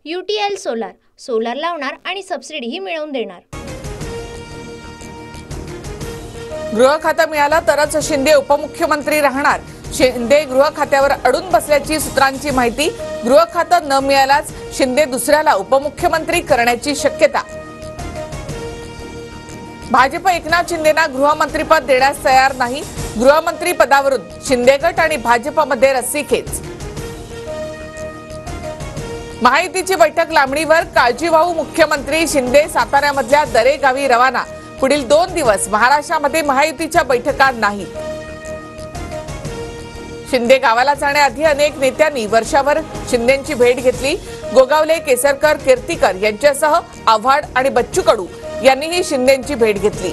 UTL solar solar लावणार आणि सबसिडीही मिळवून देणार। गृह खातं मिळालं तरच शिंदे उपमुख्यमंत्री राहणार। शिंदे गृह खात्यावर अडून बसल्याची सूत्रांची माहिती। गृह खातं न मिळाल्यास शिंदे दुसऱ्याला उपमुख्यमंत्री करण्याची शक्यता। भाजप एकनाथ शिंदेना गृहमंत्रीपद देण्यास तयार नाही। गृहमंत्री पदावरून शिंदे गट आणि भाजपमध्ये रस्सीखेच। महायुतीची बैठक लांबणीवर, काळजीवाहू मुख्यमंत्री शिंदे साताऱ्यामधल्या दरे गावी रवाना। पुढील 2 दिवस महाराष्ट्रामध्ये महायुतीच्या बैठका नाही। शिंदे गावाला जाण्याआधी अनेक नेत्यांनी वर्षावर शिंदेंची भेट घेतली। गोगावले, केसरकर, कीर्तीकर यांच्यासह आव्हाड आणि बच्चू कडू यांनीही शिंदेंची भेट घेतली।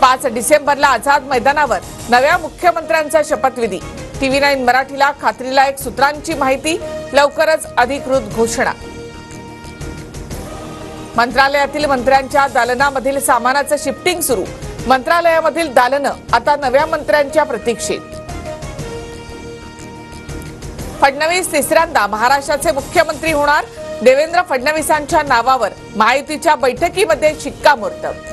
5 डिसेंबरला आझाद मैदानावर नव्या मुख्यमंत्र्यांचा शपथविधी। TV9 मराठीला खात्रीलायक सूत्रांची माहिती, लवकरच अधिकृत घोषणा। मंत्रालयातील मंत्र्यांच्या दालनामधील सामानाचं शिफ्टिंग सुरू। मंत्रालयामधील दालनं आता नव्या मंत्र्यांच्या प्रतीक्षेत। फडणवीस तिसऱ्यांदा महाराष्ट्राचे मुख्यमंत्री होणार। देवेंद्र फडणवीसांच्या नावावर महायुतीच्या बैठकीमध्ये शिक्कामोर्तब।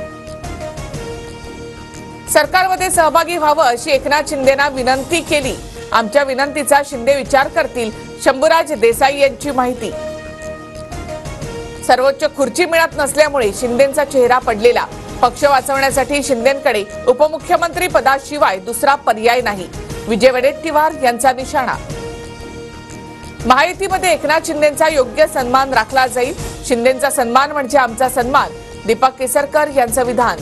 सरकारमध्ये सहभागी व्हावं अशी एकनाथ शिंदेंना विनंती केली। आमच्या विनंतीचा शिंदे विचार करतील, शंभूराज देसाई यांची माहिती। सर्वोच्च खुर्ची मिळत नसल्यामुळे शिंदेंचा चेहरा पडलेला। पक्ष वाचवण्यासाठी शिंदेंकडे उपमुख्यमंत्री पदाशिवाय दुसरा पर्याय नाही। विजय वडेट्टीवार यांचा निशाणा। महायुतीमध्ये एकनाथ शिंदेंचा योग्य सन्मान राखला जाईल। शिंदेंचा सन्मान म्हणजे आमचा सन्मान, दीपक केसरकर यांचं विधान।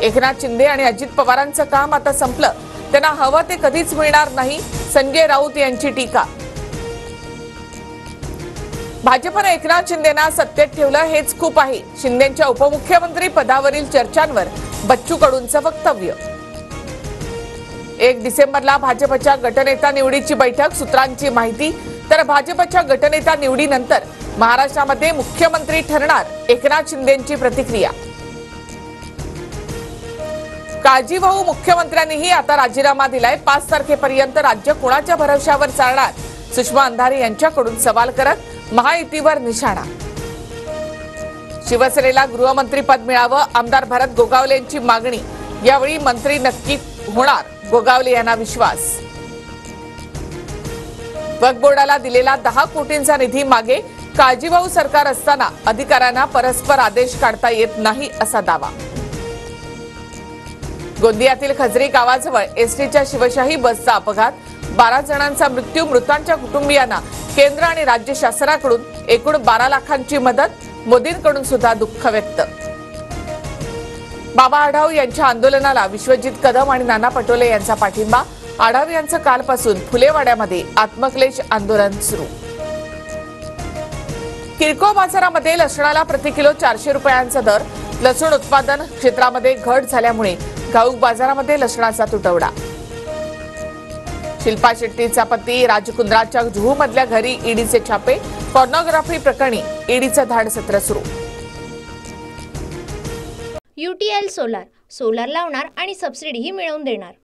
एकनाथ शिंदे आणि अजित पवारांचं काम आता संपलं, त्यांना हवं ते कधीच मिळणार नाही, संजय राऊत यांची टीका। भाजपने एकनाथ शिंदेंना सत्तेत ठेवलं हेच खूप आहे। शिंदेंच्या उपमुख्यमंत्री पदावरील चर्चांवर बच्चू कडूंचं वक्तव्य। 1 डिसेंबरला भाजपच्या गटनेता निवडीची बैठक, सूत्रांची माहिती। तर भाजपच्या गटनेता निवडीनंतर महाराष्ट्रामध्ये मुख्यमंत्री ठरणार, एकनाथ शिंदेंची प्रतिक्रिया। काळजीवाहू मुख्यमंत्र्यांनीही आता राजीनामा दिलाय। 5 तारखेपर्यंत राज्य कोणाच्या भरवशावर चालणार, सुषमा अंधारे यांच्याकडून सवाल करत महायुतीवर निशाणा। शिवसेनेला गृहमंत्री पद मिळावं, आमदार भरत गोगावलेंची मागणी। यावेळी मंत्री नक्की होणार, गोगावले यांना विश्वास। वक्फ बोर्डाला दिलेला 10 कोटींचा निधी मागे, काळजीवाहू सरकार असताना अधिकाऱ्यांना परस्पर आदेश काढता येत नाही असा दावा। गोंदियातील खजरी गावाजवळ एसटीच्या शिवशाही बसचा अपघात, 12 जणांचा मृत्यू। मृतांच्या कुटुंबियांना केंद्र आणि राज्य शासनाकडून एकूण 12 लाखांची मदत। मोदींकडून सुद्धा दुःख व्यक्त। बाबा आढाव यांच्या आंदोलनाला विश्वजित कदम आणि नाना पटोले यांचा पाठिंबा। आढाव यांचं कालपासून फुलेवाड्यामध्ये आत्मक्लेश आंदोलन सुरू। किरकोळ बाजारामध्ये लसणाला प्रति किलो 400 रुपयांचा दर। लसूण उत्पादन क्षेत्रामध्ये घट झाल्यामुळे घाऊक बाजारामध्ये लसणाचा तुटवडा। शिल्पा शेट्टीचा पती राजकुंद्राच्या जुहू मधल्या घरी ईडीचे छापे। पॉर्नोग्राफी प्रकरणी ईडीचं धाडसत्र सुरू। UTL सोलार सोलार लावणार आणि सबसिडीही मिळवून देणार।